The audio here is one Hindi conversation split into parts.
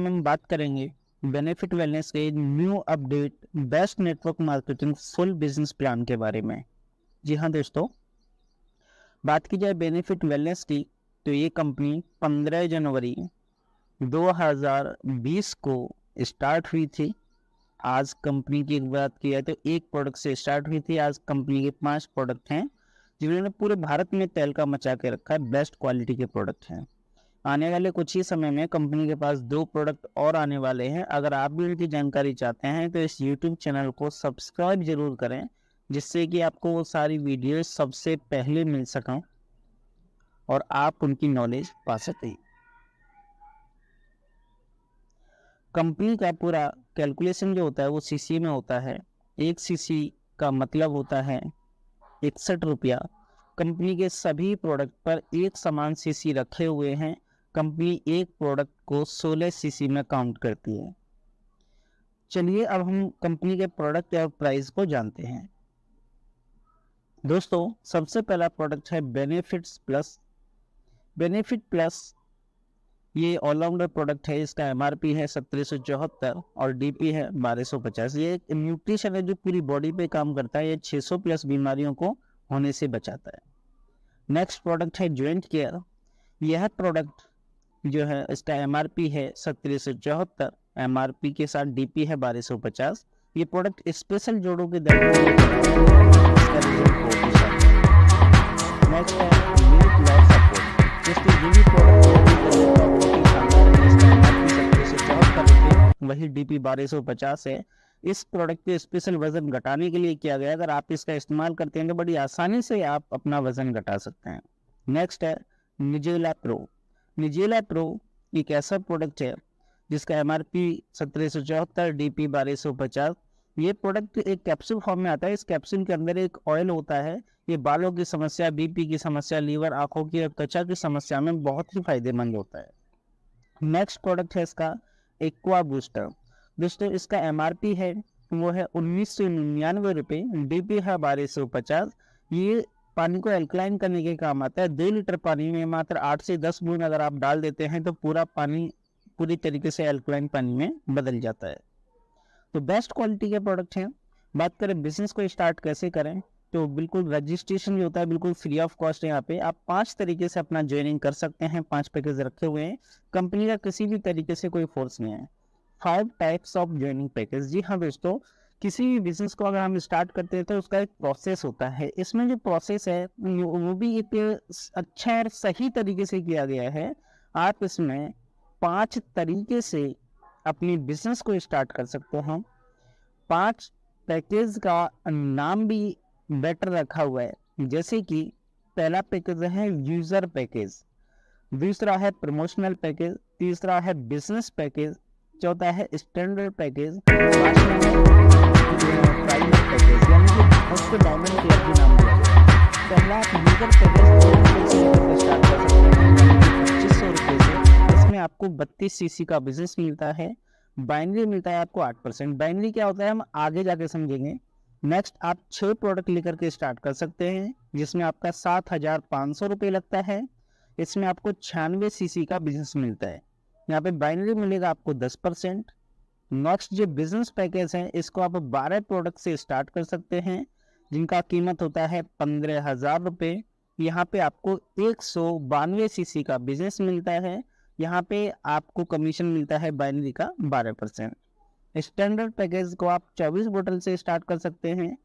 में हम बात करेंगे बेनिफिट वेलनेस के new update best network marketing full business plan के बारे में। जी हाँ दोस्तों, बात की जाए बेनिफिट वेलनेस की तो ये कंपनी 15 जनवरी 2020 को स्टार्ट हुई थी। आज कंपनी की बात की जाए तो एक प्रोडक्ट से स्टार्ट हुई थी। आज कंपनी के 5 प्रोडक्ट हैं जिन्होंने पूरे भारत में तहलका मचा के रखा है। बेस्ट क्वालिटी के प्रोडक्ट हैं। आने वाले कुछ ही समय में कंपनी के पास 2 प्रोडक्ट और आने वाले हैं। अगर आप भी उनकी जानकारी चाहते हैं तो इस YouTube चैनल को सब्सक्राइब जरूर करें, जिससे कि आपको वो सारी वीडियो सबसे पहले मिल सकें और आप उनकी नॉलेज पा सकें। कंपनी का पूरा कैलकुलेशन जो होता है वो सीसी में होता है। 1 सीसी का मतलब होता है 61 रुपया। कंपनी के सभी प्रोडक्ट पर एक समान सीसी रखे हुए हैं। कंपनी एक प्रोडक्ट को 16 सीसी में काउंट करती है। चलिए अब हम कंपनी के प्रोडक्ट और प्राइस को जानते हैं। दोस्तों, सबसे पहला प्रोडक्ट है बेनिफिट्स प्लस। बेनिफिट प्लस ये ऑलराउंडर प्रोडक्ट है। इसका एमआरपी है 1774 और डीपी है 1250। ये एक न्यूट्रिशन है जो पूरी बॉडी पे काम करता है। ये 600 प्लस बीमारियों को होने से बचाता है। नेक्स्ट प्रोडक्ट है जॉइंट केयर। यह प्रोडक्ट जो है इसका एमआरपी है 1774, एमआरपी के साथ डीपी है 1250। ये प्रोडक्ट स्पेशल जोड़ों के दर्द नेक्स्ट है वेट लॉस सपोर्ट। जिसके यूनिक वही डीपी 1250 है। इस प्रोडक्ट के स्पेशल वजन घटाने के लिए किया गया। अगर आप इसका इस्तेमाल करते हैं तो बड़ी आसानी से आप अपना वजन घटा सकते हैं। नेक्स्ट है निजेला प्रो। निजेला प्रो एक ऐसा प्रोडक्ट है जिसका एमआरपी 1774, डीपी 1250। ये प्रोडक्ट एक कैप्सूल फॉर्म में आता है। इस कैप्सूल के अंदर एक ऑयल होता है। ये बालों की समस्या, बीपी की समस्या, लीवर, आंखों की और त्वचा की समस्या में बहुत ही फायदेमंद होता है। नेक्स्ट प्रोडक्ट है इसका एक्वा बूस्टर। दोस्तों, इसका एमआरपी है वो है 1999 रुपये, डीपी है 1250। ये पानी को एल्कलाइन करने के काम आता है। 2 लीटर पानी में मात्र 8 से 10 बूंद अगर आप डाल देते हैं तो पूरा पानी पूरी तरीके से एल्कलाइन पानी में बदल जाता है। तो बेस्ट क्वालिटी के प्रोडक्ट हैं। बात करें बिजनेस को स्टार्ट कैसे करें तो बिल्कुल रजिस्ट्रेशन जो होता है बिल्कुल फ्री ऑफ कॉस्ट है। यहाँ पे आप 5 तरीके से अपना ज्वाइनिंग कर सकते हैं। 5 पैकेज रखे हुए हैं। कंपनी का किसी भी तरीके से कोई फोर्स नहीं है। 5 टाइप्स ऑफ ज्वाइनिंग पैकेज। जी हाँ दोस्तों, किसी भी बिजनेस को अगर हम स्टार्ट करते हैं तो उसका एक प्रोसेस होता है। इसमें जो प्रोसेस है वो भी एक अच्छा और सही तरीके से किया गया है। आप इसमें 5 तरीके से अपनी बिजनेस को स्टार्ट कर सकते हैं। 5 पैकेज का नाम भी बेटर रखा हुआ है। जैसे कि पहला पैकेज है यूजर पैकेज, दूसरा है प्रमोशनल पैकेज, तीसरा है बिजनेस पैकेज, चौथा है स्टैंडर्ड पैकेज, प्राइवेट पैकेज यानी कि उसको डायमंड क्लब भी नाम दिया गया है। पहला यूजर पैकेज स्टार्ट कर सकते हैं 2500 रुपये से। इसमें आपको 32 सीसी का बिजनेस मिलता है। बाइनरी मिलता है आपको 8%। बाइनरी क्या होता है हम आगे जाके समझेंगे। नेक्स्ट आप 6 प्रोडक्ट लेकर के स्टार्ट कर सकते हैं जिसमें आपका 7500 रुपये लगता है। इसमें आपको 96 सीसी का बिजनेस मिलता है। यहाँ पे बाइनरी मिलेगा आपको 10%। नेक्स्ट जो बिजनेस पैकेज है इसको आप 12 प्रोडक्ट से स्टार्ट कर सकते हैं जिनका कीमत होता है 15,000 रुपये। यहाँ पे आपको 192 सीसी का बिजनेस मिलता है। यहाँ पे आपको कमीशन मिलता है बाइनरी का 12%। स्टैंडर्ड पैकेज को आप 24 बोतल से स्टार्ट कर सकते हैं।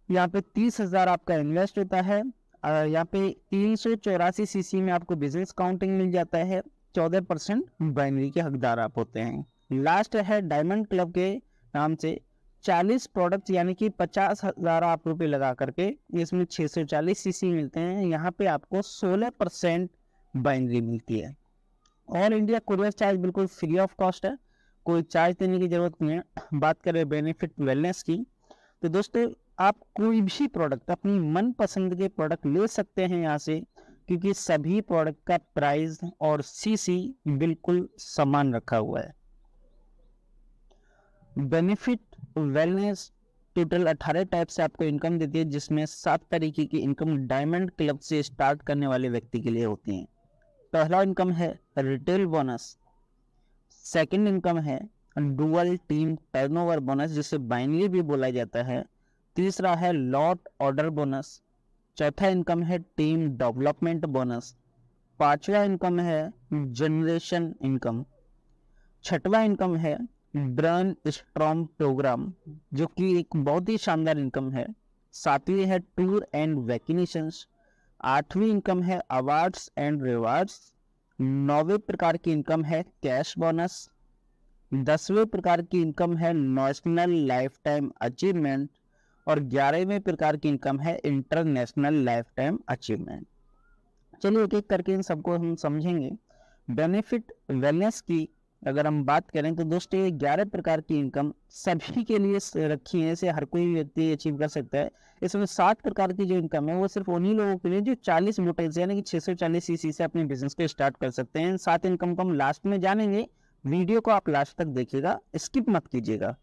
यहाँ पे 30,000 आपका इन्वेस्ट होता है। यहाँ पे 384 सीसी में आपको बिजनेस काउंटिंग मिल जाता है। 14% बाइनरी के हकदार आप होते हैं। लास्ट है डायमंड क्लब के नाम से 40 प्रोडक्ट यानी कि 50,000 आप रुपये लगा करके इसमें 640 सीसी मिलते हैं। यहाँ पे आपको 16% बाइनरी मिलती है। ऑल इंडिया कुरियर चार्ज बिल्कुल फ्री ऑफ कॉस्ट है, कोई चार्ज देने की जरूरत नहीं है। बात करें बेनिफिट वेलनेस की तो दोस्तों आप कोई भी प्रोडक्ट अपनी मन पसंद के प्रोडक्ट ले सकते हैं यहाँ से, क्योंकि सभी प्रोडक्ट का प्राइस और सीसी बिल्कुल समान रखा हुआ है। बेनिफिट वेलनेस टोटल 18 टाइप से आपको इनकम देती है, जिसमें 7 तरीके की इनकम डायमंड क्लब से स्टार्ट करने वाले व्यक्ति के लिए होती है। पहला इनकम है रिटेल बोनस। सेकंड इनकम है डुअल टीम टर्नओवर बोनस, जिसे बाइनरी भी बोला जाता है। तीसरा है लॉट ऑर्डर बोनस। चौथा इनकम है टीम डेवलपमेंट बोनस। पांचवा इनकम है जनरेशन इनकम। छठवा इनकम है ब्रेन स्टॉर्म प्रोग्राम, जो कि एक बहुत ही शानदार इनकम है। सातवीं है टूर एंड वैकेशंस। आठवीं इनकम है अवार्ड्स एंड रिवार्ड्स। नौवें प्रकार की इनकम है कैश बोनस। 10वें प्रकार की इनकम है नेशनल लाइफ टाइम अचीवमेंट। और 11वें प्रकार की इनकम है इंटरनेशनल लाइफ टाइम अचीवमेंट। चलिए एक एक करके इन सबको हम समझेंगे। बेनिफिट वेलनेस की अगर हम बात करें तो दोस्तों ये 11 प्रकार की इनकम सभी के लिए रखी है, इसे हर कोई व्यक्ति अचीव कर सकता है। इसमें 7 प्रकार की जो इनकम है वो सिर्फ उन्हीं लोगों के लिए जो 40 मोटर्स यानी कि 640 सीसी से अपने बिजनेस को स्टार्ट कर सकते हैं। इन 7 इनकम को हम लास्ट में जानेंगे, वीडियो को आप लास्ट तक देखिएगा, स्किप मत कीजिएगा।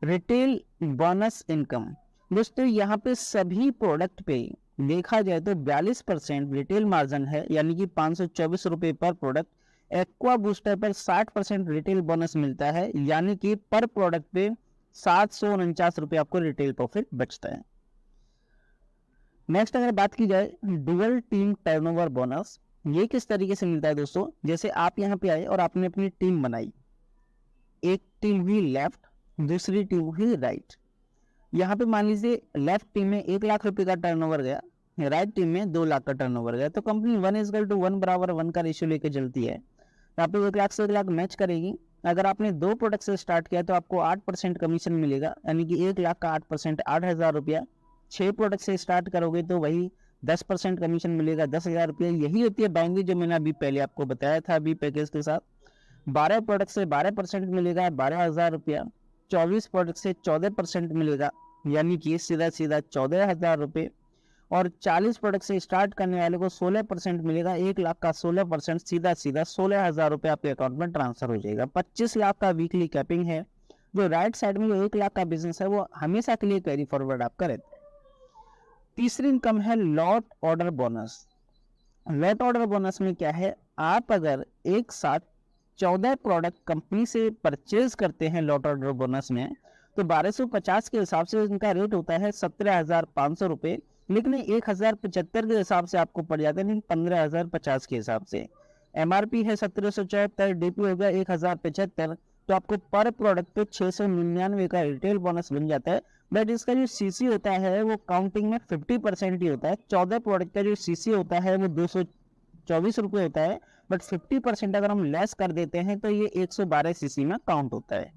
रिटेल बोनस इनकम, दोस्तों यहाँ पे सभी प्रोडक्ट पे देखा जाए तो 42% रिटेल मार्जिन है, यानी कि 524 रुपए पर प्रोडक्ट। एक्वा बूस्टर पर 60% रिटेल बोनस मिलता है, यानी कि पर प्रोडक्ट पे 749 रुपए आपको रिटेल प्रॉफिट बचता है। नेक्स्ट अगर बात की जाए डुअल टीम टर्नओवर बोनस, ये किस तरीके से मिलता है दोस्तों। जैसे आप यहाँ पे आए और आपने अपनी टीम बनाई, एक टीम हुई लेफ्ट, दूसरी टीम हुई राइट। यहाँ पे मान लीजिए लेफ्ट टीम में 1 लाख रुपए का टर्नओवर गया, राइट टीम में 2 लाख का टर्नओवर गया, तो कंपनी 1:1 बराबर 1 का रेशियो लेके चलती है। यहाँ पे 1 लाख से 1 लाख मैच करेगी। अगर आपने 2 प्रोडक्ट से स्टार्ट किया तो आपको 8% कमीशन मिलेगा, यानी कि 1 लाख का 8% 8,000 रुपया। 6 प्रोडक्ट से स्टार्ट करोगे तो वही 10% कमीशन मिलेगा, 10,000 रुपया। यही होती है बाइनरी जो मैंने अभी पहले आपको बताया था अभी पैकेज के साथ। 12 प्रोडक्ट से 12% मिलेगा, 12,000 रुपया। 24 प्रोडक्ट से 14% मिलेगा, यानी कि सीधा सीधा 14,000 रुपये। और 40 प्रोडक्ट से स्टार्ट करने वाले को 16% मिलेगा, 1 लाख का 16% सीधा सीधा 16,000 रुपये आपके अकाउंट में ट्रांसफर हो जाएगा। 25 लाख का वीकली कैपिंग है। जो राइट साइड में जो 1 लाख का बिजनेस है वो हमेशा के लिए कैरी फॉरवर्ड आपका रहता है। तीसरी इनकम है lot order bonus. Lot order bonus में क्या है, आप अगर एक साथ 14 प्रोडक्ट कंपनी से परचेज करते हैं लॉट ऑर्डर बोनस में, तो 1250 के हिसाब से इनका रेट होता है 17,500 रुपये, लेकिन 1,075 के हिसाब से आपको पड़ जाता है, लेकिन 15,050 के हिसाब से। एमआरपी है 1774, डीपी होगा 1,075, तो आपको पर प्रोडक्ट पे 699 का रिटेल बोनस बन जाता है। बट इसका जो सीसी होता है वो काउंटिंग में 50% ही होता है। 14 प्रोडक्ट का जो सीसी होता है वो 224 रुपये होता है, बट 50% अगर हम लेस कर देते हैं तो ये 112 सीसी में काउंट होता है।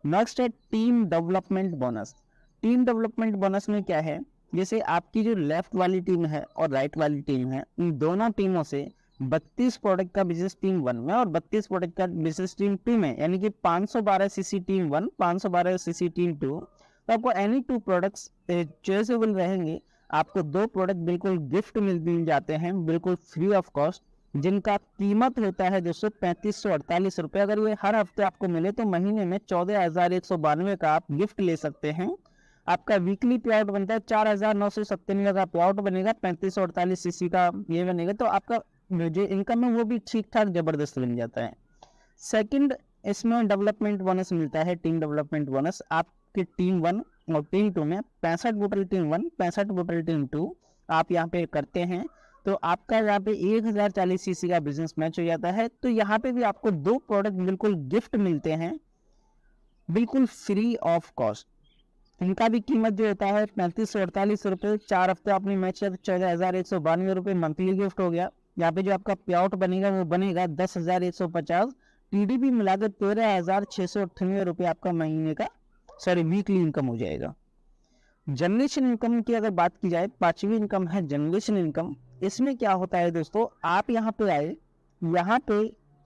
नेक्स्ट है team development bonus. Team development bonus में क्या है, जैसे आपकी जो लेफ्ट वाली टीम है और राइट वाली टीम है, इन दोनों टीमों से 32 प्रोडक्ट का बिजनेस टीम 1 में और 32 प्रोडक्ट का बिजनेस टीम 2 में, यानी कि 512 सीसी टीम 1, 512 सीसी टीम 2, तो आपको एनी 2 प्रोडक्ट्स चॉइसेबल रहेंगे। आपको 2 प्रोडक्ट बिल्कुल गिफ्ट मिल जाते हैं, बिल्कुल फ्री ऑफ कॉस्ट, जिनका कीमत होता है दोस्तों 3548 रुपये। अगर ये हर हफ्ते आपको मिले तो महीने में 14,192 का आप गिफ्ट ले सकते हैं। आपका वीकली पे आउट बनता है 4,997 का पे आउट बनेगा, 3548 सीसी का ये बनेगा, तो आपका जो इनकम है वो भी ठीक ठाक जबरदस्त बन जाता है। सेकंड इसमें डेवलपमेंट बोनस मिलता है, टीम डेवलपमेंट बोनस। आपकी टीम 1 और टीम 2 में 65 बोतल टीम 1, 65 बोतल टीम 2 आप यहाँ पे करते हैं, तो आपका यहाँ पे 1,040 सीसी का बिजनेस मैच हो जाता है। तो यहाँ पे भी आपको 2 प्रोडक्ट बिल्कुल गिफ्ट मिलते हैं, बिल्कुल फ्री ऑफ कॉस्ट। इनका भी कीमत जो होता है 3548 रुपये। 4 हफ्ते आपने मैच किया तो 14,192 रुपये मंथली गिफ्ट हो गया। यहाँ पे जो आपका पे आउट बनेगा वो बनेगा 10,150। टीडीपी मिलाकर 13,698 रुपये आपका महीने का वीकली इनकम हो जाएगा। जनरेशन इनकम की अगर बात की जाए, 5वीं इनकम है जनरेशन इनकम। इसमें क्या होता है दोस्तों, आप यहाँ पे आए, यहाँ पे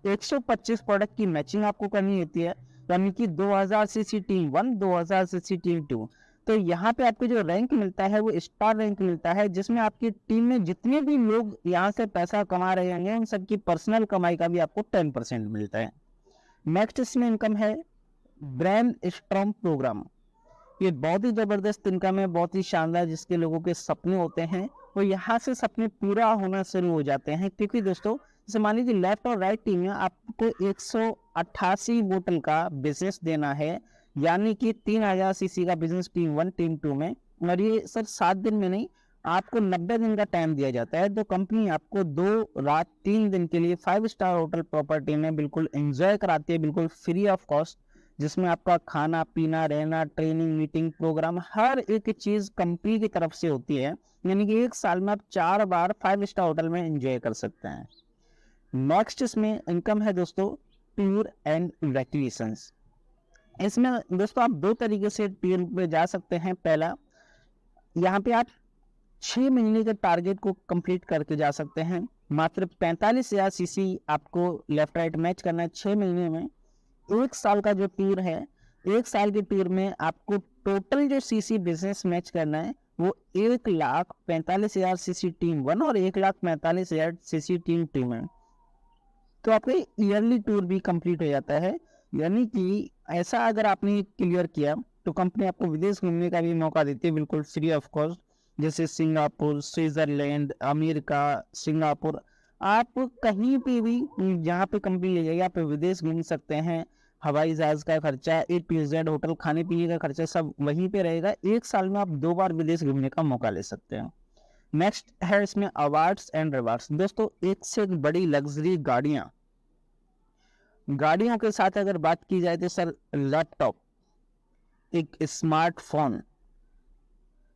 125 प्रोडक्ट की मैचिंग आपको करनी होती है, यानी कि 2000 सीसी टीम 1, 2000 सीसी टीम 2। तो यहाँ पे आपको जो रैंक मिलता है वो स्टार रैंक मिलता है, जिसमें आपकी टीम में जितने भी लोग यहाँ से पैसा कमा रहे होंगे उन सबकी पर्सनल कमाई का भी आपको 10% मिलता है। नेक्स्ट इसमें इनकम है ब्रेन स्टॉर्म प्रोग्राम। ये बहुत ही जबरदस्त इनकम है, बहुत ही शानदार, जिसके लोगों के सपने होते हैं वो यहाँ से सपने पूरा होना शुरू हो जाते हैं। क्योंकि दोस्तों जैसे मान लीजिए लेफ्ट और राइट टीम में आपको 188 बोतल का बिजनेस देना है, यानी कि 3000 सीसी का बिजनेस टीम 1 टीम 2 में, और ये सर 7 दिन में नहीं, आपको 90 दिन का टाइम दिया जाता है। तो कंपनी आपको 2 रात 3 दिन के लिए 5 स्टार होटल प्रॉपर्टी में बिल्कुल एंजॉय कराती है, बिल्कुल फ्री ऑफ कॉस्ट, जिसमें आपका खाना पीना रहना ट्रेनिंग मीटिंग प्रोग्राम हर एक चीज कंपनी की तरफ से होती है। यानी कि 1 साल में आप 4 बार 5 स्टार होटल में एंजॉय कर सकते हैं। नेक्स्ट इसमें इनकम है दोस्तों टूर एंड वैकेशंस। इसमें दोस्तों आप 2 तरीके से टूर पे जा सकते हैं। पहला, यहाँ पे आप 6 महीने के टारगेट को कंप्लीट करके जा सकते हैं। मात्र 45,000 सीसी आपको लेफ्ट राइट मैच करना है 6 महीने में। 1 साल का जो टूर है, 1 साल के टूर में आपको टोटल जो सीसी बिजनेस मैच करना है वो 1,45,000 सीसी टीम 1 और 1,45,000 सीसी टीम 2 में। तो आपका ईयरली टूर भी कंप्लीट हो जाता है। यानी कि ऐसा अगर आपने क्लियर किया तो कंपनी आपको विदेश घूमने का भी मौका देती है बिल्कुल फ्री ऑफ कॉस्ट, जैसे सिंगापुर, स्विट्जरलैंड, अमेरिका, सिंगापुर, आप कहीं पे भी जहाँ पे कंपनी ले जाएगी आप विदेश घूम सकते हैं। हवाई जहाज का खर्चा, A to Z होटल खाने पीने का खर्चा सब वहीं पे रहेगा। 1 साल में आप 2 बार विदेश घूमने का मौका ले सकते हैं। नेक्स्ट है इसमें अवार्ड्स एंड रिवार्ड्स। दोस्तों एक से एक बड़ी लग्जरी गाड़ियों के साथ अगर बात की जाए तो सर लैपटॉप, एक स्मार्टफोन,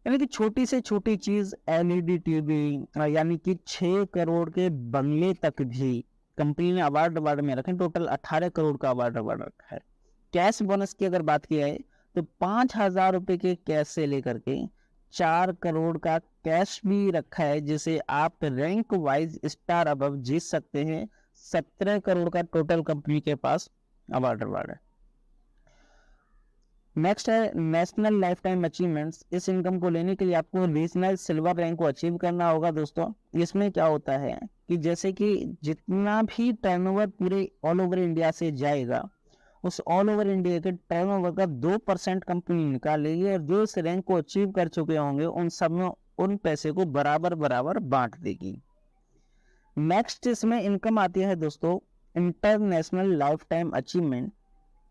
यानी कि छोटी से छोटी चीज LED टीवी, यानी कि 6 करोड़ के बंगले तक भी कंपनी ने अवार्ड में रखे। टोटल 18 करोड़ का अवार्ड रखा है। कैश बोनस की अगर बात की जाए तो 5,000 रुपए के कैश से लेकर के 4 करोड़ का कैश भी रखा है, जिसे आप रैंक वाइज स्टार अबव जीत सकते हैं। 17 करोड़ का टोटल कंपनी के पास अवार्ड है। नेक्स्ट है नेशनल लाइफ टाइम अचीवमेंट्स। इस इनकम को लेने के लिए आपको रीजनल सिल्वर रैंक को अचीव करना होगा। दोस्तों इसमें क्या होता है कि जैसे कि जितना भी टर्नओवर पूरे ऑल ओवर इंडिया से जाएगा, उस ऑल ओवर इंडिया के टर्नओवर का 2% कंपनी निकालेगी और जो इस रैंक को अचीव कर चुके होंगे उन सब में उन पैसे को बराबर बांट देगी। नेक्स्ट इसमें इनकम आती है दोस्तों इंटरनेशनल लाइफ टाइम अचीवमेंट।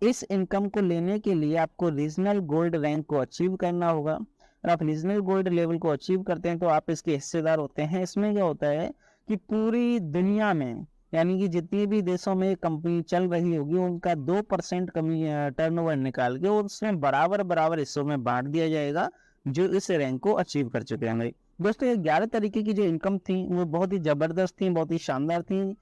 इस इनकम को लेने के लिए आपको रीजनल गोल्ड रैंक को अचीव करना होगा, और आप रीजनल गोल्ड लेवल को अचीव करते हैं तो आप इसके हिस्सेदार होते हैं। इसमें क्या होता है कि पूरी दुनिया में, यानी कि जितने भी देशों में कंपनी चल रही होगी उनका 2% टर्नओवर निकाल के उसमें बराबर हिस्सों में बांट दिया जाएगा जो इस रैंक को अचीव कर चुके हैं। दोस्तों ये 11 तरीके की जो इनकम थी वो बहुत ही जबरदस्त थी, बहुत ही शानदार थी।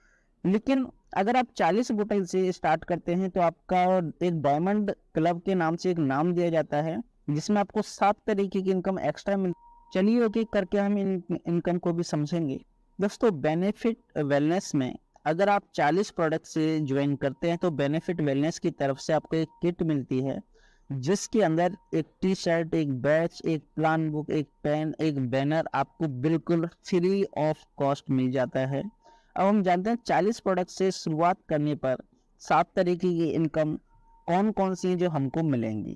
लेकिन अगर आप 40 बोतल से स्टार्ट करते हैं तो आपका एक डायमंड क्लब के नाम से एक नाम दिया जाता है, जिसमें आपको 7 तरीके की इनकम एक्स्ट्रा मिल। चलिए ओके करके हम इनकम को भी समझेंगे। दोस्तों बेनिफिट वेलनेस में अगर आप 40 प्रोडक्ट से ज्वाइन करते हैं तो बेनिफिट वेलनेस की तरफ से आपको एक किट मिलती है, जिसके अंदर एक टी-शर्ट, एक बैच, एक प्लान बुक, एक पेन, एक बैनर आपको बिल्कुल फ्री ऑफ कॉस्ट मिल जाता है। अब हम जानते हैं 40 प्रोडक्ट से शुरुआत करने पर 7 तरीके की इनकम कौन कौन सी जो हमको मिलेंगी।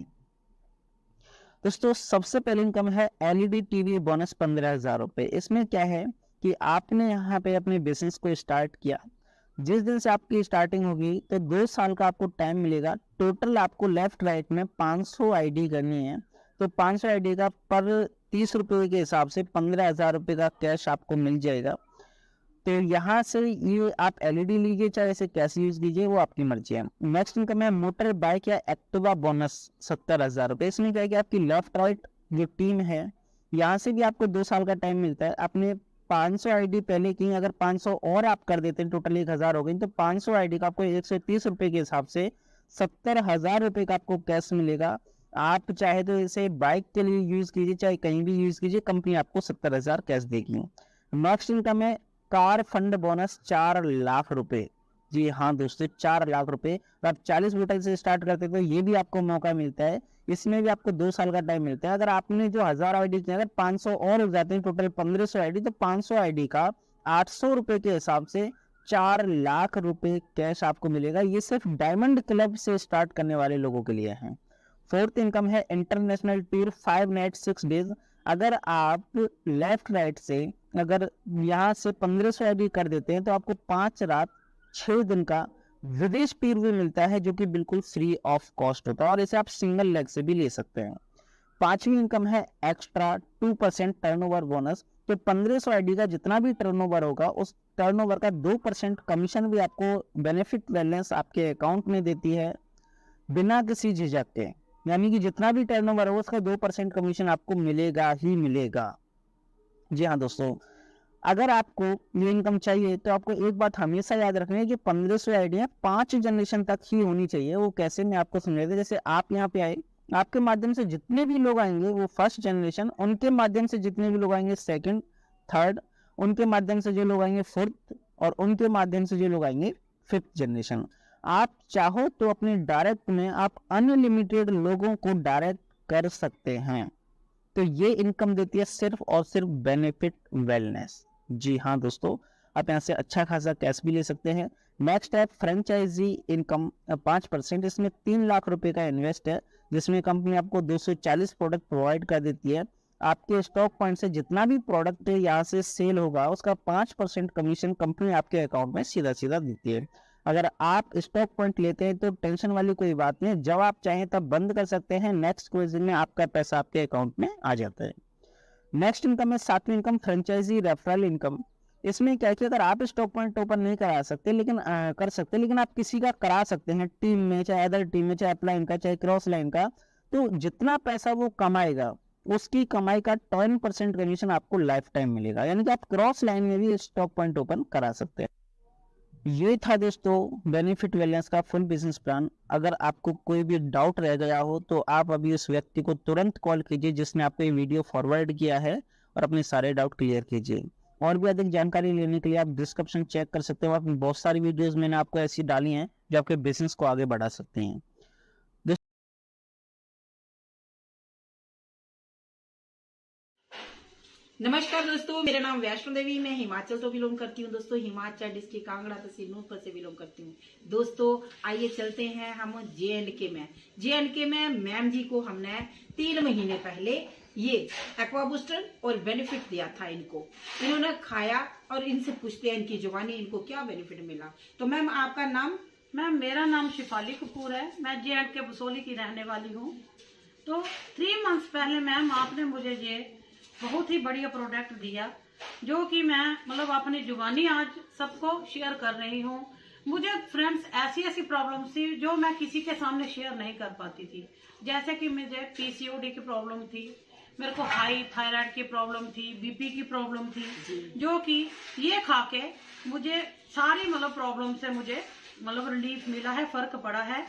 दोस्तों सबसे पहले इनकम है LED टीवी बोनस 15,000 रुपए। इसमें क्या है कि आपने यहाँ पे अपने बिजनेस को स्टार्ट किया, जिस दिन से आपकी स्टार्टिंग होगी तो 2 साल का आपको टाइम मिलेगा। टोटल आपको लेफ्ट राइट में 500 ID करनी है, तो 500 ID का पर 30 रुपये के हिसाब से 15,000 रुपये का कैश आपको मिल जाएगा। तो यहाँ से ये आप LED लीजिए चाहे ऐसे कैश यूज कीजिए, वो आपकी मर्जी है। नेक्स्ट इनकम है मोटर बाइक या एक्टिवा बोनस 70,000 रुपये। इसमें क्या है कि आपकी लेफ्ट राइट जो टीम है यहाँ से भी आपको 2 साल का टाइम मिलता है। आपने 500 ID पहले की, अगर 500 और आप कर देते हैं टोटल 1,000 हो गई, तो 500 ID का आपको 130 रुपये के हिसाब से 70,000 रुपये का आपको कैश मिलेगा। आप चाहे तो इसे बाइक के लिए यूज कीजिए चाहे कहीं भी यूज कीजिए, कंपनी आपको 70,000 कैश देगी। नेक्स्ट इनकम है कार फंड बोनस 4 लाख रुपए। जी हाँ दोस्तों 4 लाख रुपए। आप 40 बोतल से स्टार्ट करते हैं तो ये भी आपको मौका मिलता है, इसमें भी आपको 2 साल का टाइम मिलता है। अगर आपने जो 1000 ID की, अगर 500 और हो जाते हैं टोटल 1500 ID, तो 500 ID का 800 रुपए के हिसाब से 4 लाख रुपए कैश आपको मिलेगा। ये सिर्फ डायमंड क्लब से स्टार्ट करने वाले लोगों के लिए है। फोर्थ इनकम है इंटरनेशनल टूर 5 नाइट 6 डेज। अगर आप लेफ्ट राइट से अगर यहाँ से 1500 आईडी कर देते हैं तो आपको 5 रात 6 दिन का विदेश प्रीव्यू मिलता है, जो कि बिल्कुल फ्री ऑफ कॉस्ट होता है, और इसे आप सिंगल लेग से भी ले सकते हैं। पांचवी इनकम है एक्स्ट्रा 2% टर्नओवर बोनस। तो 1500 आईडी का जितना भी टर्नओवर होगा उस टर्नओवर का 2% कमीशन भी आपको बेनिफिट बैलेंस आपके अकाउंट में देती है बिना किसी झिझक के। यानी कि जितना भी टर्नओवर हो उसका 2% कमीशन आपको मिलेगा ही मिलेगा। जी हाँ दोस्तों, अगर आपको ये इनकम चाहिए तो आपको एक बात हमेशा याद रखनी है कि 1500 आईडियां 5 जनरेशन तक ही होनी चाहिए। वो कैसे, मैं आपको समझा देता। जैसे आप यहाँ पे आए, आपके माध्यम से जितने भी लोग आएंगे वो फर्स्ट जनरेशन, उनके माध्यम से जितने भी लोग आएंगे सेकंड, थर्ड, उनके माध्यम से जो लोग आएंगे फोर्थ, और उनके माध्यम से जो लोग आएंगे फिफ्थ जनरेशन। आप चाहो तो अपने डायरेक्ट में आप अनलिमिटेड लोगों को डायरेक्ट कर सकते हैं। तो ये इनकम देती है सिर्फ और सिर्फ बेनिफिट वेलनेस। जी हाँ दोस्तों, आप यहाँ से अच्छा खासा कैश भी ले सकते हैं। नेक्स्ट है फ्रेंचाइजी इनकम 5%। इसमें 3 लाख रुपए का इन्वेस्ट है, जिसमें कंपनी आपको 240 प्रोडक्ट प्रोवाइड कर देती है। आपके स्टॉक पॉइंट से जितना भी प्रोडक्ट यहाँ से सेल होगा उसका 5% कमीशन कंपनी आपके अकाउंट में सीधा सीधा देती है। अगर आप स्टॉक पॉइंट लेते हैं तो टेंशन वाली कोई बात नहीं, जब आप चाहें तब बंद कर सकते हैं। नेक्स्ट कुछ दिन में आपका पैसा आपके अकाउंट में आ जाता है। नेक्स्ट इनकम है सातवीं इनकम फ्रेंचाइजी रेफरल इनकम। इसमें क्या है कि अगर आप स्टॉक पॉइंट ओपन नहीं करा सकते लेकिन कर सकते, लेकिन आप किसी का करा सकते हैं टीम में, चाहे अदर टीम में, चाहे अपलाइन का, चाहे क्रॉस लाइन का। तो जितना पैसा वो कमाएगा उसकी कमाई का 10% कमीशन आपको लाइफ टाइम मिलेगा। यानी कि आप क्रॉस लाइन में भी स्टॉक पॉइंट ओपन करा सकते हैं। ये था दोस्तों बेनिफिट वेलनेस का फुल बिजनेस प्लान। अगर आपको कोई भी डाउट रह गया हो तो आप अभी उस व्यक्ति को तुरंत कॉल कीजिए जिसने आपको ये वीडियो फॉरवर्ड किया है, और अपने सारे डाउट क्लियर कीजिए। और भी अधिक जानकारी लेने के लिए आप डिस्क्रिप्शन चेक कर सकते हो। आप बहुत सारी वीडियोस मैंने आपको ऐसी डाली हैं जो आपके बिजनेस को आगे बढ़ा सकते हैं। नमस्कार दोस्तों, मेरा नाम वैष्णो देवी, मैं हिमाचल से बिलोंग करती हूँ। दोस्तों हिमाचल डिस्ट्रिक्ट कांगड़ा तहसील नूरपुर से बिलोंग करती हूँ। दोस्तों आइए चलते हैं हम JNK में। JNK में मैम जी को हमने 3 महीने पहले ये एक्वा बूस्टर और बेनिफिट दिया था। इन्होंने खाया और इनसे पूछते हैं इनकी जुबानी इनको क्या बेनिफिट मिला। तो मैम आपका नाम? मैम मेरा नाम शिफाली कपूर है, मैं JNK बसोली की रहने वाली हूँ। तो 3 मंथ्स पहले मैम आपने मुझे ये बहुत ही बढ़िया प्रोडक्ट दिया, जो कि मैं मतलब अपनी जुबानी आज सबको शेयर कर रही हूँ। मुझे फ्रेंड्स ऐसी प्रॉब्लम थी जो मैं किसी के सामने शेयर नहीं कर पाती थी। जैसे कि मुझे PCOD की प्रॉब्लम थी, मेरे को हाई थायराइड की प्रॉब्लम थी, BP की प्रॉब्लम थी, जो कि ये खा के मुझे सारी मतलब प्रॉब्लम से मुझे मतलब रिलीफ मिला है, फर्क पड़ा है।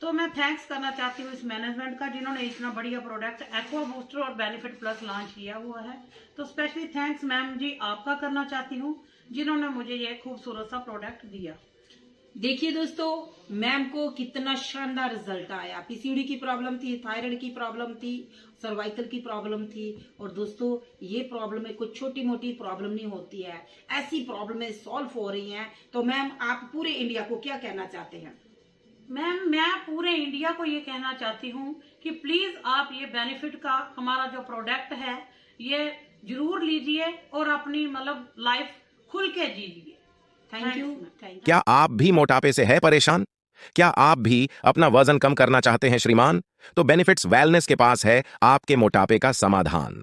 तो मैं थैंक्स करना चाहती हूँ इस मैनेजमेंट का जिन्होंने इतना बढ़िया प्रोडक्ट एक्वा बूस्टर और बेनिफिट प्लस लॉन्च किया हुआ है। तो स्पेशली थैंक्स मैम जी आपका करना चाहती हूँ जिन्होंने मुझे ये खूबसूरत सा प्रोडक्ट दिया। देखिए दोस्तों, मैम को कितना शानदार रिजल्ट आया। PCOD की प्रॉब्लम थी, थायराइड की प्रॉब्लम थी, सर्वाइकल की प्रॉब्लम थी। और दोस्तों ये प्रॉब्लम है कुछ छोटी मोटी प्रॉब्लम नहीं होती है, ऐसी प्रॉब्लमें सॉल्व हो रही हैं। तो मैम आप पूरे इंडिया को क्या कहना चाहते हैं? मैम मैं पूरे इंडिया को ये कहना चाहती हूँ कि प्लीज आप ये बेनिफिट का हमारा जो प्रोडक्ट है ये जरूर लीजिए और अपनी मतलब लाइफ खुल के जीजिए। Thank you. क्या आप भी मोटापे से है परेशान? क्या आप भी अपना वजन कम करना चाहते हैं श्रीमान? तो बेनिफिट्स वेलनेस के पास है आपके मोटापे का समाधान।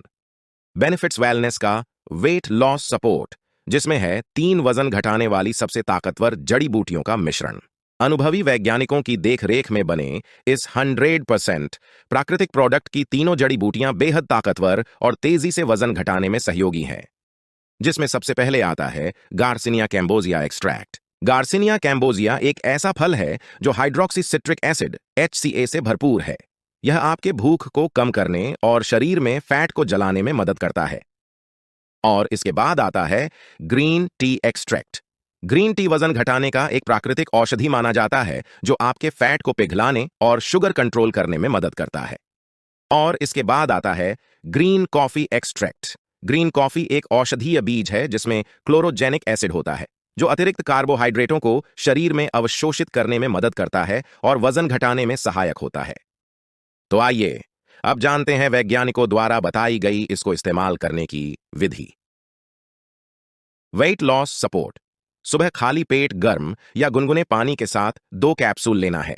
बेनिफिट्स वेलनेस का वेट लॉस सपोर्ट, जिसमें है 3 वजन घटाने वाली सबसे ताकतवर जड़ी बूटियों का मिश्रण। अनुभवी वैज्ञानिकों की देखरेख में बने इस 100% प्राकृतिक प्रोडक्ट की तीनों जड़ी बूटियां बेहद ताकतवर और तेजी से वजन घटाने में सहयोगी हैं, जिसमें सबसे पहले आता है garcinia cambogia extract. Garcinia cambogia एक ऐसा फल है जो हाइड्रोक्सी सिट्रिक एसिड HCA से भरपूर है। यह आपके भूख को कम करने और शरीर में फैट को जलाने में मदद करता है। और इसके बाद आता है green tea extract. Green tea वजन घटाने का एक प्राकृतिक औषधि माना जाता है जो आपके फैट को पिघलाने और शुगर कंट्रोल करने में मदद करता है। और इसके बाद आता है green coffee extract. Green coffee एक औषधीय बीज है जिसमें क्लोरोजेनिक एसिड होता है, जो अतिरिक्त कार्बोहाइड्रेटों को शरीर में अवशोषित करने में मदद करता है और वजन घटाने में सहायक होता है। तो आइए अब जानते हैं वैज्ञानिकों द्वारा बताई गई इसको इस्तेमाल करने की विधि। Weight loss support. सुबह खाली पेट गर्म या गुनगुने पानी के साथ 2 कैप्सूल लेना है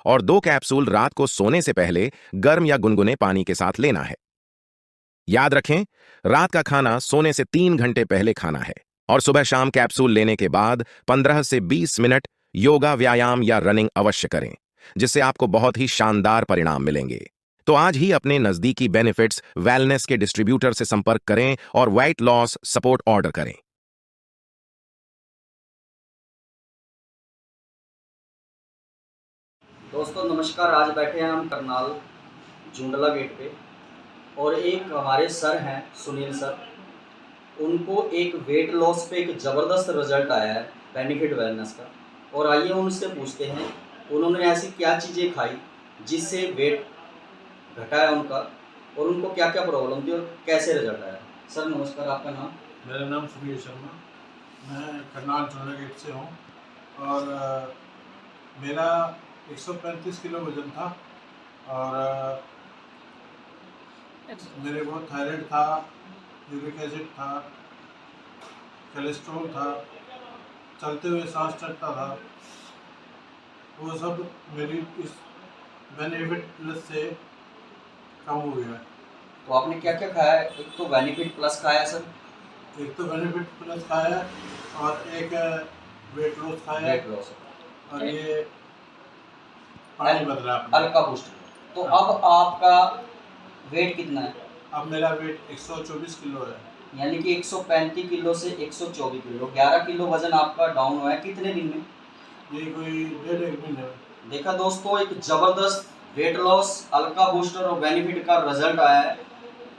और 2 कैप्सूल रात को सोने से पहले गर्म या गुनगुने पानी के साथ लेना है। याद रखें, रात का खाना सोने से 3 घंटे पहले खाना है और सुबह शाम कैप्सूल लेने के बाद 15 से 20 मिनट योगा, व्यायाम या रनिंग अवश्य करें, जिससे आपको बहुत ही शानदार परिणाम मिलेंगे। तो आज ही अपने नजदीकी बेनिफिट्स वेलनेस के डिस्ट्रीब्यूटर से संपर्क करें और वेट लॉस सपोर्ट ऑर्डर करें। दोस्तों नमस्कार। आज बैठे हैं हम करनाल झुंडला गेट पे और एक हमारे सर हैं सुनील सर, उनको एक वेट लॉस पे एक ज़बरदस्त रिजल्ट आया है बेनिफिट वेलनेस का। और आइए उनसे पूछते हैं उन्होंने ऐसी क्या चीज़ें खाई जिससे वेट घटा है उनका और उनको क्या क्या प्रॉब्लम थी और कैसे रिजल्ट आया। सर नमस्कार, आपका नाम? मेरा नाम सुनील शर्मा, मैं करनाल झुंडला गेट से हूँ और मेरा 135 किलो वज़न था और मेरे को थायराइड था, यूरिक एसिड था, कोलेस्ट्रॉल था, चलते हुए सांस चढ़ता था। वो सब मेरी इस बेनिफिट प्लस से कम हो गया। तो आपने क्या क्या खाया है? एक तो बेनिफिट प्लस खाया सर, एक तो बेनिफिट प्लस खाया और एक वेट लॉस खाया वेट लॉस और ये पानी बदला आपने। अल्का बूस्ट। तो अब आपका वेट कितना है? अब मेरा वेट 124 किलो है। यानी कि 135 किलो से 124 किलो, 11 किलो वजन आपका डाउन हुआ है। कितने दिन में? ये कोई 1.5 महीने में। देखा दोस्तों, एक जबरदस्त वेट लॉस, अल्का बूस्टर और बेनिफिट का रिजल्ट आया है।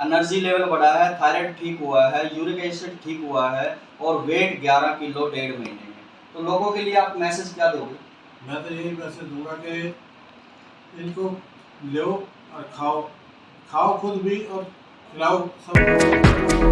एनर्जी लेवल बढ़ा है, थायराइड ठीक हुआ है, यूरिक एसिड ठीक हुआ है और वेट 11 किलो 1.5 महीने में। तो लोगों के लिए आप मैसेज क्या दोगे? मैं तो यही मैसेज दूंगा कि इनको लो और खाओ, खाओ खुद भी और खिलाओ सब।